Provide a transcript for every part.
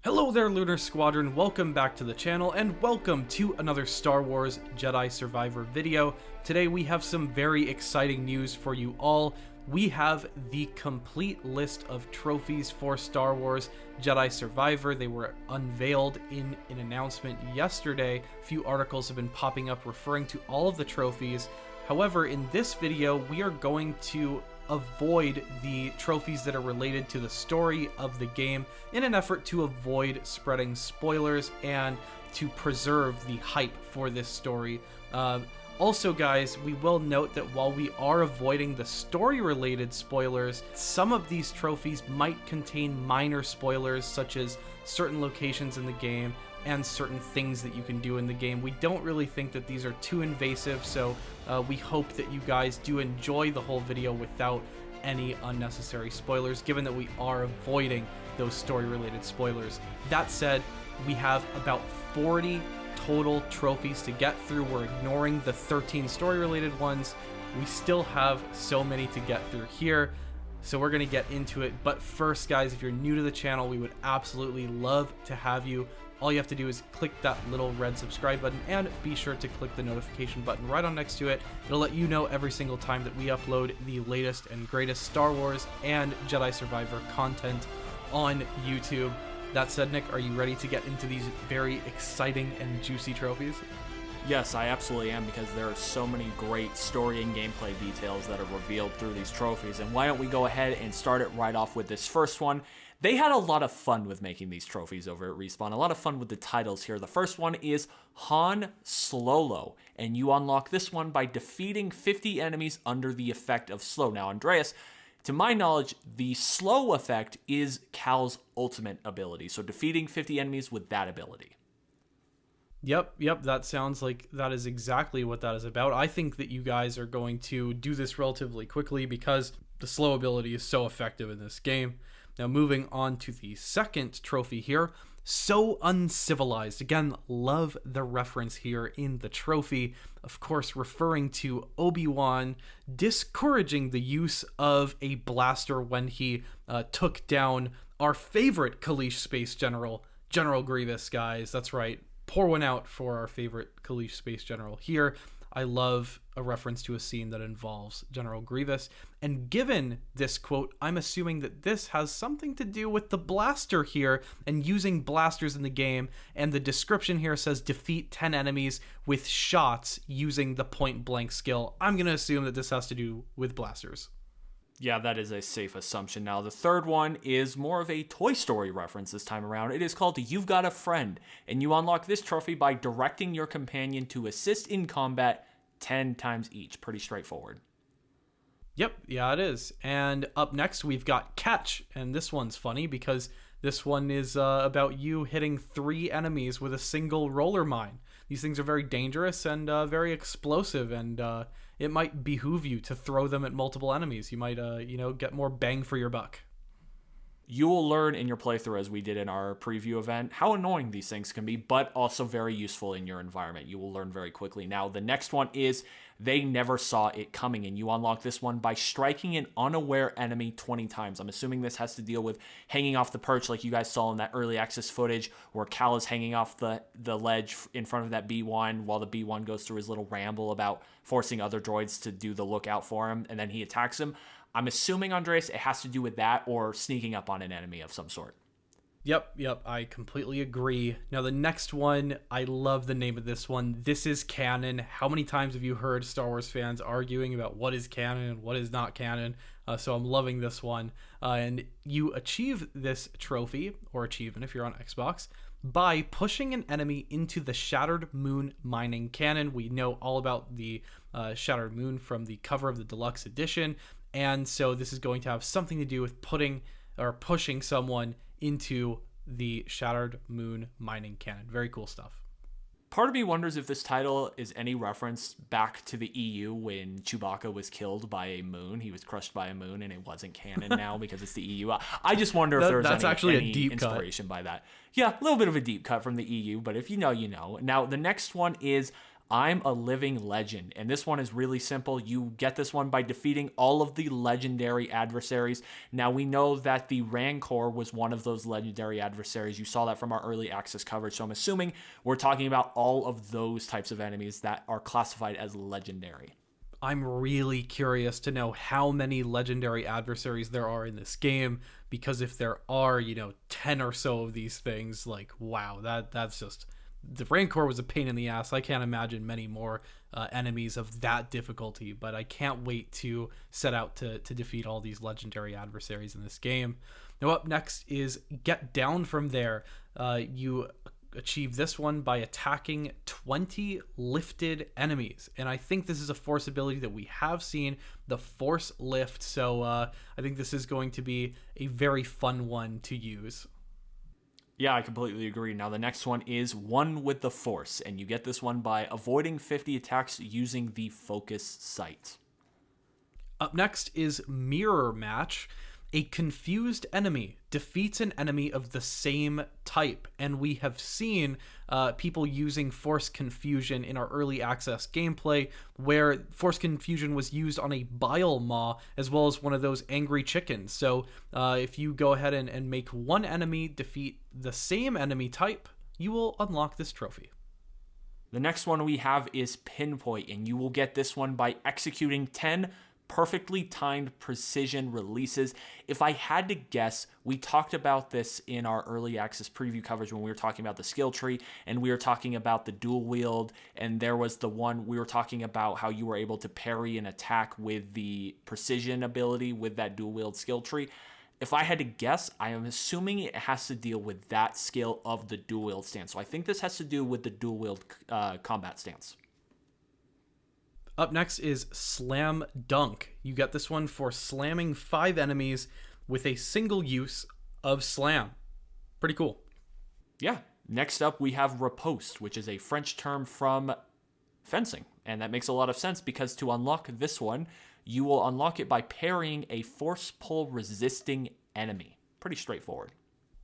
Hello there, Lunar Squadron, welcome back to the channel, and welcome to another Star Wars Jedi Survivor video. Today we have some very exciting news for you all. We have the complete list of trophies for Star Wars Jedi Survivor. They were unveiled in an announcement yesterday. A few articles have been popping up referring to all of the trophies. However, in this video, we are going to avoid the trophies that are related to the story of the game in an effort to avoid spreading spoilers and to preserve the hype for this story. Also, guys, we will note that while we are avoiding the story-related spoilers, some of these trophies might contain minor spoilers, such as certain locations in the game and certain things that you can do in the game. We don't really think that these are too invasive, so we hope that you guys do enjoy the whole video without any unnecessary spoilers, given that we are avoiding those story-related spoilers. That said, we have about 40 total trophies to get through. We're ignoring the 13 story-related ones. We still have so many to get through here, so we're going to get into it. But first, guys, if you're new to the channel, we would absolutely love to have you. All you have to do is click that little red subscribe button and be sure to click the notification button right on next to it. It'll let you know every single time that we upload the latest and greatest Star Wars and Jedi Survivor content on YouTube. That said, Nick, are you ready to get into these very exciting and juicy trophies? Yes, I absolutely am, because there are so many great story and gameplay details that are revealed through these trophies. And why don't we go ahead and start it right off with this first one. They had a lot of fun with making these trophies over at Respawn, a lot of fun with the titles here. The first one is Han Slolo, and you unlock this one by defeating 50 enemies under the effect of slow. Now, Andreas, to my knowledge, the slow effect is Cal's ultimate ability, so defeating 50 enemies with that ability. Yep, that sounds like that is exactly what that is about. I think that you guys are going to do this relatively quickly because the slow ability is so effective in this game. Now, moving on to the second trophy here, So Uncivilized. Again, love the reference here in the trophy, of course referring to Obi-Wan discouraging the use of a blaster when he took down our favorite Kaleesh Space General, General Grievous, guys. That's right. Pour one out for our favorite Kaleesh Space General here. I love a reference to a scene that involves General Grievous. And given this quote, I'm assuming that this has something to do with the blaster here and using blasters in the game. And the description here says defeat 10 enemies with shots using the point blank skill. I'm going to assume that this has to do with blasters. Yeah, that is a safe assumption. Now, the third one is more of a Toy Story reference this time around. It is called You've Got a Friend, and you unlock this trophy by directing your companion to assist in combat 10 times each. Pretty straightforward. Yep, yeah, it is. And up next, we've got Catch, and this one's funny because this one is about you hitting 3 enemies with a single roller mine. These things are very dangerous and very explosive, and it might behoove you to throw them at multiple enemies. You might, get more bang for your buck. You will learn in your playthrough, as we did in our preview event, how annoying these things can be, but also very useful in your environment. You will learn very quickly. Now, the next one is They Never Saw It Coming, and you unlock this one by striking an unaware enemy 20 times. I'm assuming this has to deal with hanging off the perch like you guys saw in that early access footage where Cal is hanging off the ledge in front of that B1 while the B1 goes through his little ramble about forcing other droids to do the lookout for him, and then he attacks him. I'm assuming, Andres, it has to do with that or sneaking up on an enemy of some sort. Yep, I completely agree. Now, the next one, I love the name of this one. This is canon. How many times have you heard Star Wars fans arguing about what is canon and what is not canon? So I'm loving this one. And you achieve this trophy, or achievement if you're on Xbox, by pushing an enemy into the Shattered Moon mining cannon. We know all about the Shattered Moon from the cover of the deluxe edition. And so this is going to have something to do with pushing someone into the Shattered Moon mining cannon. Very cool stuff. Part of me wonders if this title is any reference back to the EU when Chewbacca was killed by a moon. He was crushed by a moon, and it wasn't canon now because it's the EU. I just wonder if there's any deep inspiration by that. Yeah, a little bit of a deep cut from the EU, but if you know, you know. Now, the next one is I'm a living legend. And this one is really simple. You get this one by defeating all of the legendary adversaries. Now, we know that the Rancor was one of those legendary adversaries. You saw that from our early access coverage. So I'm assuming we're talking about all of those types of enemies that are classified as legendary. I'm really curious to know how many legendary adversaries there are in this game, because if there are, 10 or so of these things, like, wow, that's just... The Rancor was a pain in the ass. I can't imagine many more enemies of that difficulty, but I can't wait to set out to defeat all these legendary adversaries in this game. Now, up next is Get Down From There. You achieve this one by attacking 20 lifted enemies, and I think this is a force ability that we have seen, the Force Lift, so I think this is going to be a very fun one to use. Yeah, I completely agree. Now, the next one is One with the Force, and you get this one by avoiding 50 attacks using the Focus Sight. Up next is Mirror Match. A confused enemy defeats an enemy of the same type, and we have seen people using Force Confusion in our early access gameplay, where Force Confusion was used on a Bile Maw as well as one of those angry chickens. So if you go ahead and make one enemy defeat the same enemy type, you will unlock this trophy. The next one we have is Pinpoint, and you will get this one by executing 10 perfectly timed precision releases. If I had to guess, we talked about this in our early access preview coverage when we were talking about the skill tree, and we were talking about the dual wield, and there was the one we were talking about how you were able to parry an attack with the precision ability with that dual wield skill tree. If I had to guess, I am assuming it has to deal with that skill of the dual wield stance. So I think this has to do with the dual wield combat stance. Up next is Slam Dunk. You get this one for slamming 5 enemies with a single use of slam. Pretty cool. Yeah. Next up, we have Riposte, which is a French term from fencing. And that makes a lot of sense because to unlock this one, you will unlock it by parrying a force pull resisting enemy. Pretty straightforward.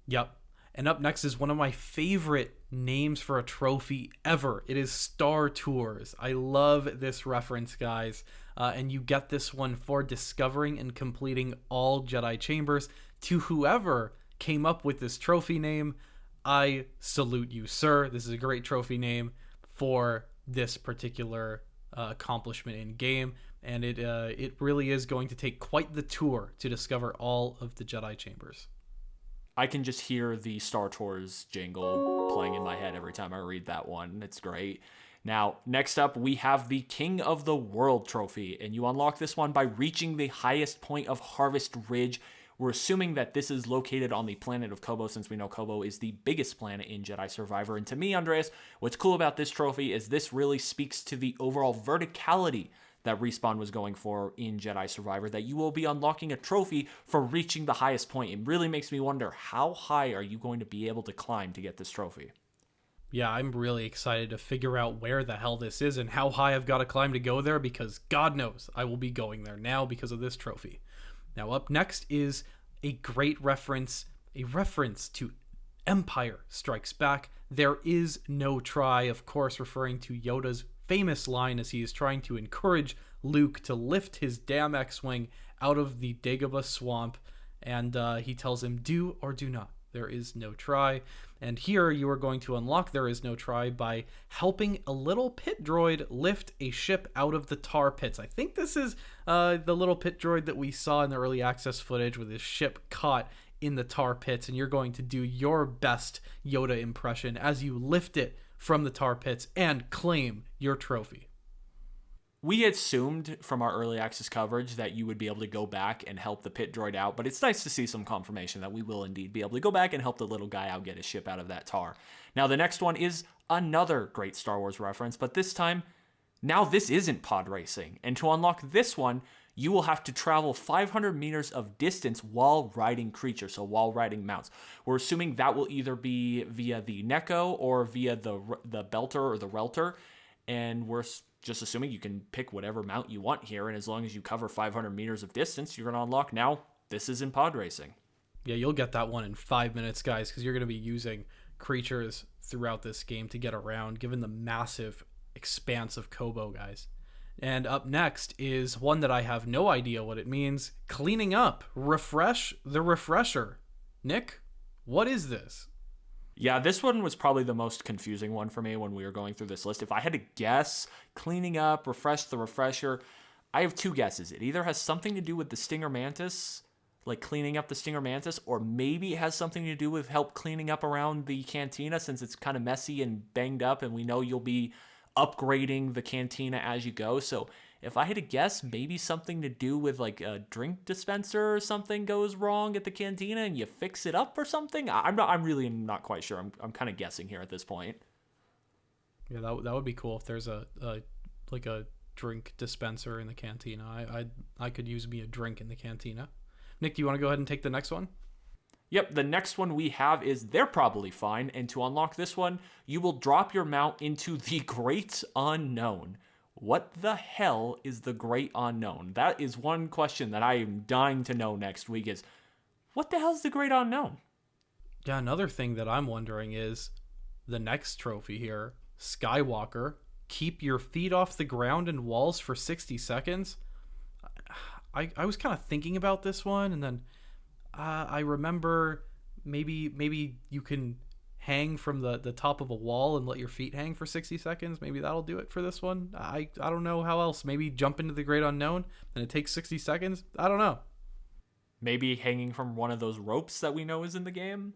Yep. And up next is one of my favorite names for a trophy ever. It is Star Tours. I love this reference, guys. And you get this one for discovering and completing all Jedi chambers. To whoever came up with this trophy name, I salute you, sir. This is a great trophy name for this particular accomplishment in game. And it really is going to take quite the tour to discover all of the Jedi chambers. I can just hear the Star Tours jingle playing in my head every time I read that one. It's great. Now, next up, we have the King of the World trophy, and you unlock this one by reaching the highest point of Harvest Ridge. We're assuming that this is located on the planet of Koboh, since we know Koboh is the biggest planet in Jedi Survivor. And to me, Andreas, what's cool about this trophy is this really speaks to the overall verticality that Respawn was going for in Jedi Survivor, that you will be unlocking a trophy for reaching the highest point. It really makes me wonder, how high are you going to be able to climb to get this trophy? Yeah, I'm really excited to figure out where the hell this is and how high I've got to climb to go there, because God knows I will be going there now because of this trophy. Now, up next is a great reference, to Empire Strikes Back. There is no try, of course, referring to Yoda's famous line as he is trying to encourage Luke to lift his damn X-Wing out of the Dagobah swamp, and he tells him, do or do not. There is no try. And here you are going to unlock There Is No Try by helping a little pit droid lift a ship out of the tar pits. I think this is the little pit droid that we saw in the early access footage with his ship caught in the tar pits, and you're going to do your best Yoda impression as you lift it from the tar pits and claim your trophy. We assumed from our early access coverage that you would be able to go back and help the pit droid out, but it's nice to see some confirmation that we will indeed be able to go back and help the little guy out get his ship out of that tar. Now, the next one is another great Star Wars reference, but this time, now this isn't pod racing. And to unlock this one, you will have to travel 500 meters of distance while riding creatures, so while riding mounts. We're assuming that will either be via the Neko or via the Belter or the Relter, and we're just assuming you can pick whatever mount you want here, and as long as you cover 500 meters of distance, you're going to unlock now. This is in pod racing. Yeah, you'll get that one in 5 minutes, guys, because you're going to be using creatures throughout this game to get around, given the massive expanse of Koboh, guys. And up next is one that I have no idea what it means. Cleaning up. Refresh the refresher. Nick, what is this? Yeah, this one was probably the most confusing one for me when we were going through this list. If I had to guess, cleaning up, refresh the refresher, I have two guesses. It either has something to do with the Stinger Mantis, like cleaning up the Stinger Mantis, or maybe it has something to do with help cleaning up around the Cantina since it's kind of messy and banged up, and we know you'll be upgrading the Cantina as you go. So if I had to guess, maybe something to do with like a drink dispenser or something goes wrong at the Cantina and you fix it up or something. I'm really not quite sure. I'm kind of guessing here at this point. Yeah, that would be cool if there's a drink dispenser in the Cantina. I could use me a drink in the Cantina. Nick, do you want to go ahead and take the next one? Yep, the next one we have is They're Probably Fine, and to unlock this one, you will drop your mount into the Great Unknown. What the hell is the Great Unknown? That is one question that I am dying to know next week is, what the hell is the Great Unknown? Yeah, another thing that I'm wondering is the next trophy here, Skywalker, keep your feet off the ground and walls for 60 seconds. I was kind of thinking about this one, and then I remember maybe you can hang from the top of a wall and let your feet hang for 60 seconds. Maybe that'll do it for this one. I don't know how else. Maybe jump into the Great Unknown and it takes 60 seconds. I don't know. Maybe hanging from one of those ropes that we know is in the game,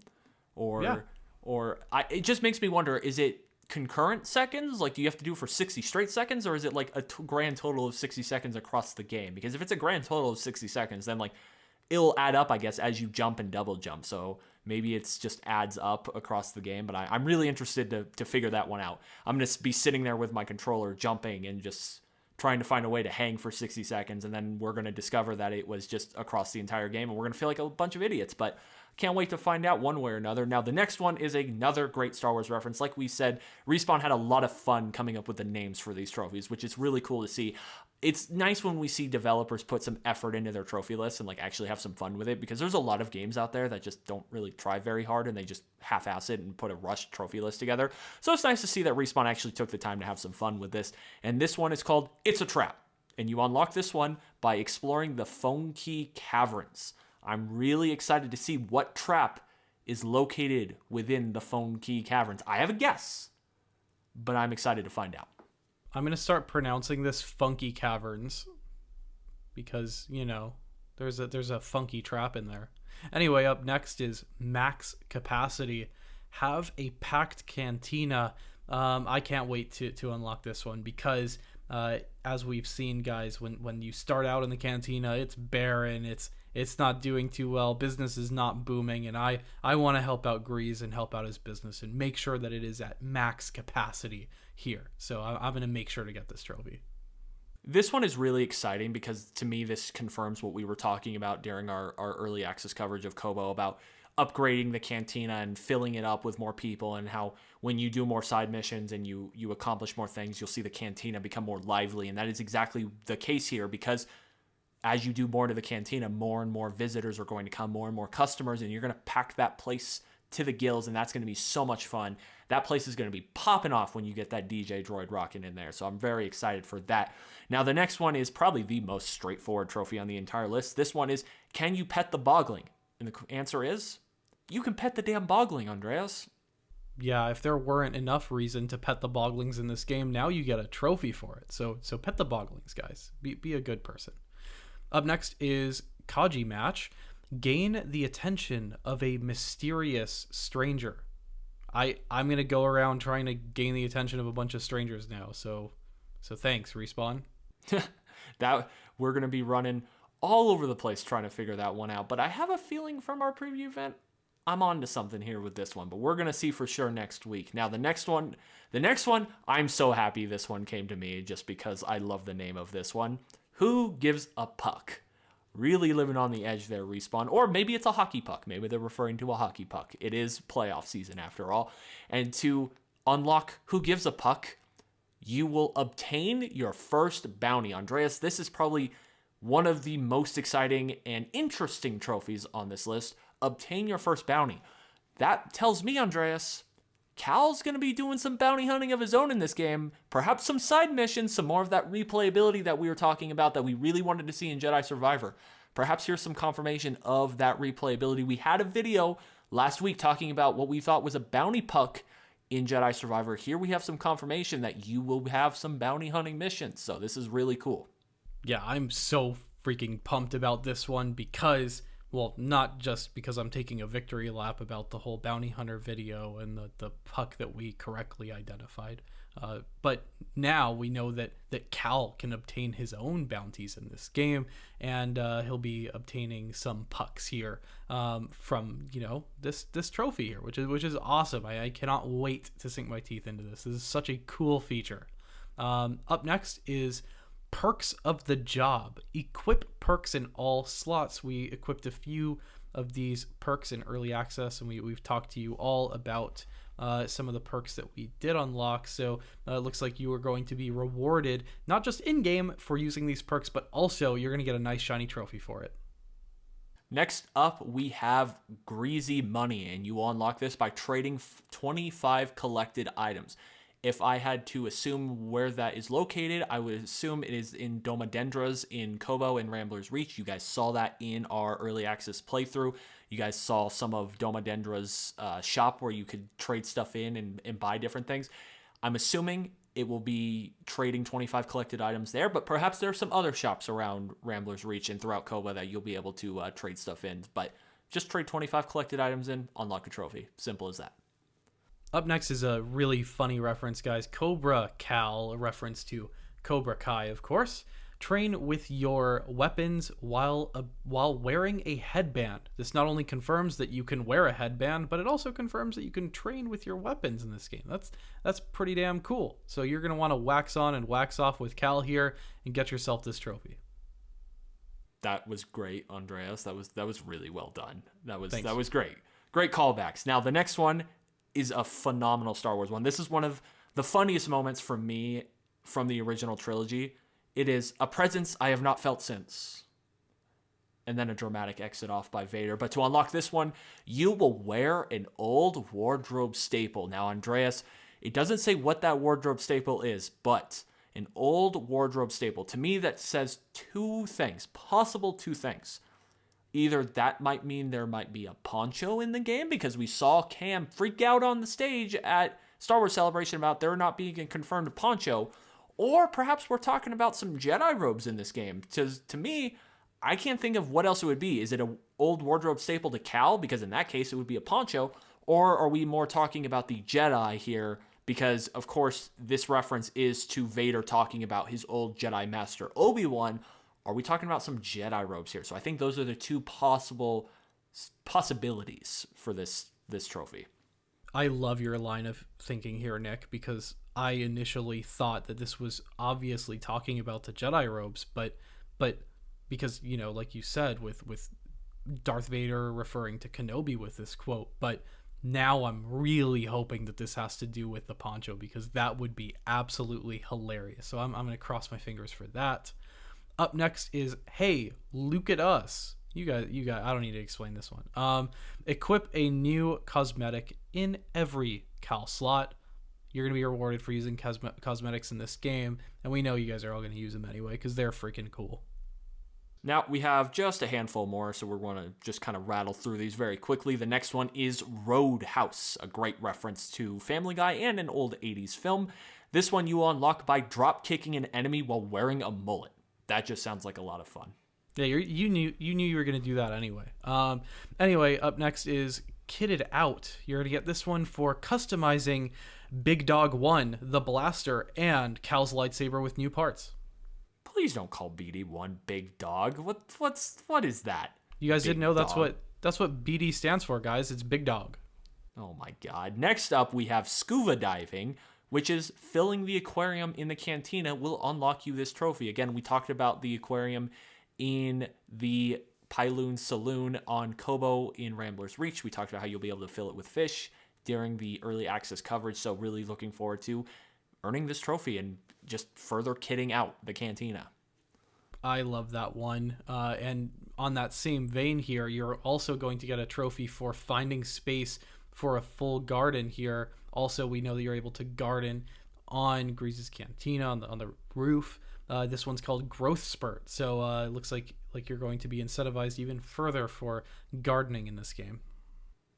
it just makes me wonder, is it concurrent seconds? Like, do you have to do it for 60 straight seconds, or is it like a grand total of 60 seconds across the game? Because if it's a grand total of 60 seconds, then like it'll add up, I guess, as you jump and double jump. So maybe it's just adds up across the game, but I'm really interested to figure that one out. I'm going to be sitting there with my controller jumping and just trying to find a way to hang for 60 seconds, and then we're going to discover that it was just across the entire game, and we're going to feel like a bunch of idiots, but can't wait to find out one way or another. Now, the next one is another great Star Wars reference. Like we said, Respawn had a lot of fun coming up with the names for these trophies, which is really cool to see. It's nice when we see developers put some effort into their trophy lists and like actually have some fun with it, because there's a lot of games out there that just don't really try very hard and they just half-ass it and put a rushed trophy list together. So it's nice to see that Respawn actually took the time to have some fun with this. And this one is called It's a Trap. And you unlock this one by exploring the Phone Key Caverns. I'm really excited to see what trap is located within the Phone Key Caverns. I have a guess, but I'm excited to find out. I'm going to start pronouncing this Funky Caverns because, you know, there's a funky trap in there. Anyway, up next is Max Capacity. Have a packed Cantina. I can't wait to unlock this one because as we've seen, guys, when you start out in the Cantina, it's barren, it's not doing too well, business is not booming, and I want to help out Grease and help out his business and make sure that it is at max capacity here. So I'm going to make sure to get this trophy. This one is really exciting because to me this confirms what we were talking about during our early access coverage of Koboh about upgrading the Cantina and filling it up with more people, and how when you do more side missions and you accomplish more things, you'll see the Cantina become more lively. And that is exactly the case here, because as you do more to the Cantina, more and more visitors are going to come, more and more customers, and you're going to pack that place to the gills, and that's going to be so much fun. That place is going to be popping off when you get that DJ droid rocking in there, so I'm very excited for that. Now, the next one is probably the most straightforward trophy on the entire list. This one is, can you pet the Bogling? And the answer is, you can pet the damn Bogling, Andreas. Yeah, if there weren't enough reason to pet the Boglings in this game, now you get a trophy for it. So pet the Boglings, guys. Be a good person. Up next is Kaji Match. Gain the attention of a mysterious stranger. I'm going to go around trying to gain the attention of a bunch of strangers now. So thanks, Respawn. That we're going to be running all over the place trying to figure that one out. But I have a feeling from our preview event, I'm on to something here with this one. But we're going to see for sure next week. Now, the next one, I'm so happy this one came to me just because I love the name of this one. Who gives a puck? Really living on the edge there, Respawn. Or maybe it's a hockey puck. Maybe they're referring to a hockey puck. It is playoff season after all. And to unlock Who Gives a Puck, you will obtain your first bounty. Andreas, this is probably one of the most exciting and interesting trophies on this list. Obtain your first bounty. That tells me, Andreas, Cal's going to be doing some bounty hunting of his own in this game. Perhaps some side missions, some more of that replayability that we were talking about that we really wanted to see in Jedi Survivor. Perhaps here's some confirmation of that replayability. We had a video last week talking about what we thought was a bounty puck in Jedi Survivor. Here we have some confirmation that you will have some bounty hunting missions. So this is really cool. Yeah, I'm so freaking pumped about this one because, well, not just because I'm taking a victory lap about the whole bounty hunter video and the puck that we correctly identified, but now we know that Cal can obtain his own bounties in this game, and he'll be obtaining some pucks here from, you know, this trophy here, which is awesome. I cannot wait to sink my teeth into this. This is such a cool feature. Up next is perks of the job. Equip perks in all slots. We equipped a few of these perks in early access, and we've talked to you all about some of the perks that we did unlock. So it looks like you are going to be rewarded not just in-game for using these perks, but also you're going to get a nice shiny trophy for it. Next up, we have Greasy Money, and you will unlock this by trading 25 collected items. If I had to assume where that is located, I would assume it is in Domodendras in Koboh and Rambler's Reach. You guys saw that in our early access playthrough. You guys saw some of Domodendra's shop where you could trade stuff in and buy different things. I'm assuming it will be trading 25 collected items there, but perhaps there are some other shops around Rambler's Reach and throughout Koboh that you'll be able to trade stuff in. But just trade 25 collected items in, unlock a trophy. Simple as that. Up next is a really funny reference, guys. Cobra Cal, a reference to Cobra Kai, of course. Train with your weapons while wearing a headband. This not only confirms that you can wear a headband, but it also confirms that you can train with your weapons in this game. That's pretty damn cool. So you're going to want to wax on and wax off with Cal here and get yourself this trophy. That was great, Andreas. That was really well done. Thanks. That was great. Great callbacks. Now the next one is a phenomenal Star Wars one. This is one of the funniest moments for me from the original trilogy. It is a presence I have not felt since. And then a dramatic exit off by Vader. But to unlock this one, you will wear an old wardrobe staple. Now, Andreas, it doesn't say what that wardrobe staple is, but an old wardrobe staple. To me, that says two things, possible two things. Either that might mean there might be a poncho in the game, because we saw Cam freak out on the stage at Star Wars Celebration about there not being a confirmed poncho, or perhaps we're talking about some Jedi robes in this game. To me, I can't think of what else it would be. Is it an old wardrobe staple to Cal? Because in that case, it would be a poncho. Or are we more talking about the Jedi here? Because, of course, this reference is to Vader talking about his old Jedi Master Obi-Wan. Are we talking about some Jedi robes here? So I think those are the two possibilities for this trophy. I love your line of thinking here, Nick, because I initially thought that this was obviously talking about the Jedi robes, but because, you know, like you said, with Darth Vader referring to Kenobi with this quote, but now I'm really hoping that this has to do with the poncho, because that would be absolutely hilarious. So I'm going to cross my fingers for that. Up next is, hey, look at us. You guys, I don't need to explain this one. Equip a new cosmetic in every Cal slot. You're going to be rewarded for using cosmetics in this game, and we know you guys are all going to use them anyway because they're freaking cool. Now, we have just a handful more, so we're going to just kind of rattle through these very quickly. The next one is Roadhouse, a great reference to Family Guy and an old 80s film. This one you unlock by drop-kicking an enemy while wearing a mullet. That just sounds like a lot of fun. Yeah, you knew you were going to do that anyway. Anyway, up next is Kitted Out. You're going to get this one for customizing Big Dog 1, the blaster, and Cal's lightsaber with new parts. Please don't call BD1 Big Dog. What is that? You guys Big didn't know that's Dog. what BD stands for, guys. It's Big Dog. Oh my god. Next up, we have Scuba Diving, which is filling the aquarium in the Cantina will unlock you this trophy. Again, we talked about the aquarium in the Pyloon Saloon on Koboh in Rambler's Reach. We talked about how you'll be able to fill it with fish during the early access coverage, so really looking forward to earning this trophy and just further kitting out the Cantina. I love that one. And on that same vein here, you're also going to get a trophy for finding space for a full garden here. Also, we know that you're able to garden on Grease's Cantina on the roof. This one's called Growth Spurt, so it looks like you're going to be incentivized even further for gardening in this game.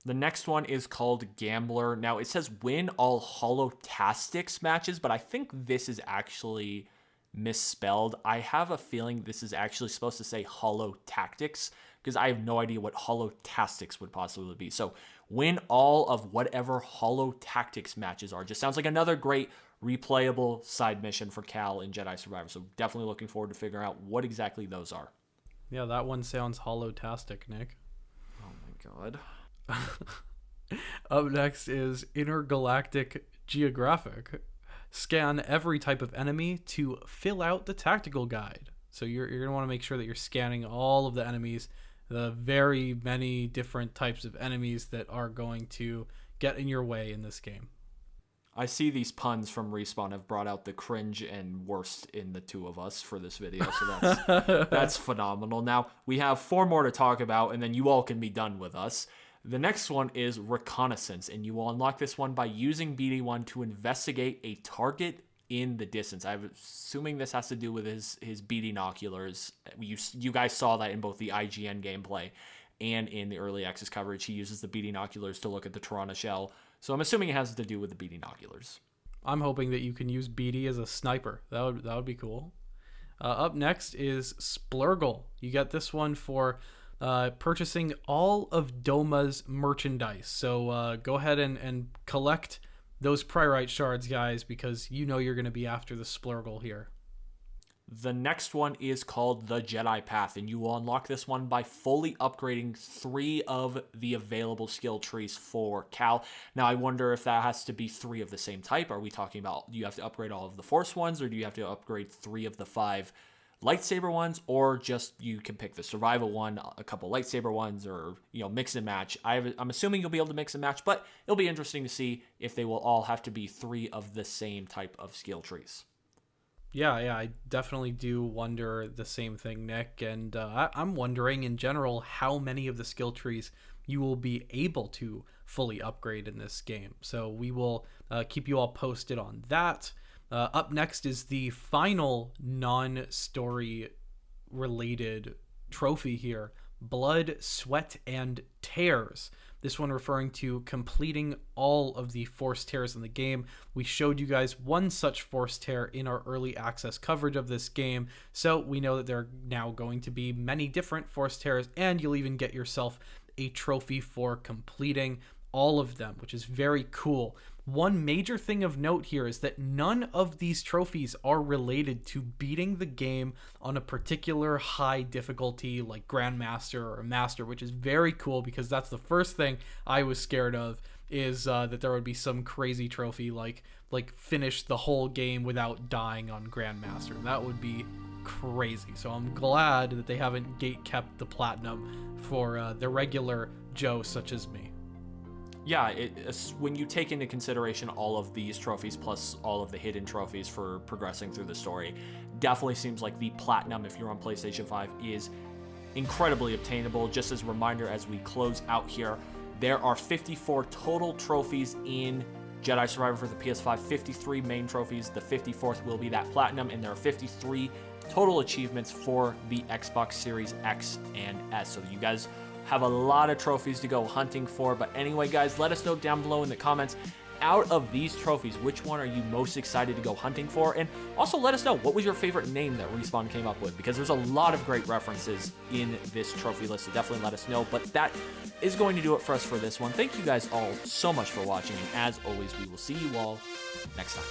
The next one is called Gambler. Now, it says win all Holo-Tactics matches, but I think this is actually misspelled. I have a feeling this is actually supposed to say Holo-Tactics, because I have no idea what Holo-Tactics would possibly be. So, win all of whatever Holo-Tactics matches are. Just sounds like another great replayable side mission for Cal in Jedi Survivor. So, definitely looking forward to figuring out what exactly those are. Yeah, that one sounds Holo-Tastic, Nick. Oh my god. Up next is Intergalactic Geographic. Scan every type of enemy to fill out the tactical guide. So you're going to want to make sure that you're scanning all of the enemies, the very many different types of enemies that are going to get in your way in this game. I see these puns from Respawn have brought out the cringe and worst in the two of us for this video, so that's phenomenal. Now, we have 4 more to talk about, and then you all can be done with us. The next one is Reconnaissance, and you will unlock this one by using BD1 to investigate a target in the distance. I'm assuming this has to do with his binoculars. You guys saw that in both the IGN gameplay and in the early access coverage. He uses the binoculars to look at the Tirana shell. So I'm assuming it has to do with the binoculars. I'm hoping that you can use BD as a sniper. That would be cool. Up next is Splurgle. You get this one for purchasing all of Doma's merchandise. So go ahead and collect those Priorite shards, guys, because you know you're going to be after the Splurgle here. The next one is called the Jedi Path, and you will unlock this one by fully upgrading 3 of the available skill trees for Cal. Now, I wonder if that has to be 3 of the same type. Are we talking about do you have to upgrade all of the Force ones, or do you have to upgrade 3 of the 5 lightsaber ones, or just you can pick the survival one, a couple lightsaber ones, or mix and match? I'm assuming you'll be able to mix and match, but it'll be interesting to see if they will all have to be 3 of the same type of skill trees. Yeah, I definitely do wonder the same thing, Nick. And I'm wondering in general how many of the skill trees you will be able to fully upgrade in this game. So we will keep you all posted on that. Up next is the final non-story related trophy here, Blood, Sweat, and Tears. This one referring to completing all of the Force Tears in the game. We showed you guys one such Force Tear in our early access coverage of this game, so we know that there are now going to be many different Force Tears, and you'll even get yourself a trophy for completing all of them, which is very cool. One major thing of note here is that none of these trophies are related to beating the game on a particular high difficulty like Grandmaster or Master, which is very cool because that's the first thing I was scared of, is that there would be some crazy trophy like finish the whole game without dying on Grandmaster. That would be crazy. So I'm glad that they haven't gate-kept the platinum for the regular Joe such as me. Yeah, when you take into consideration all of these trophies plus all of the hidden trophies for progressing through the story, definitely seems like the platinum, if you're on PlayStation 5, is incredibly obtainable. Just as a reminder, as we close out here, there are 54 total trophies in Jedi Survivor for the PS5, 53 main trophies. The 54th will be that platinum, and there are 53 total achievements for the Xbox Series X and S. So you guys have a lot of trophies to go hunting for. But anyway, guys, let us know down below in the comments, out of these trophies, which one are you most excited to go hunting for? And also let us know, what was your favorite name that Respawn came up with? Because there's a lot of great references in this trophy list, so definitely let us know. But that is going to do it for us for this one. Thank you guys all so much for watching, and as always, we will see you all next time.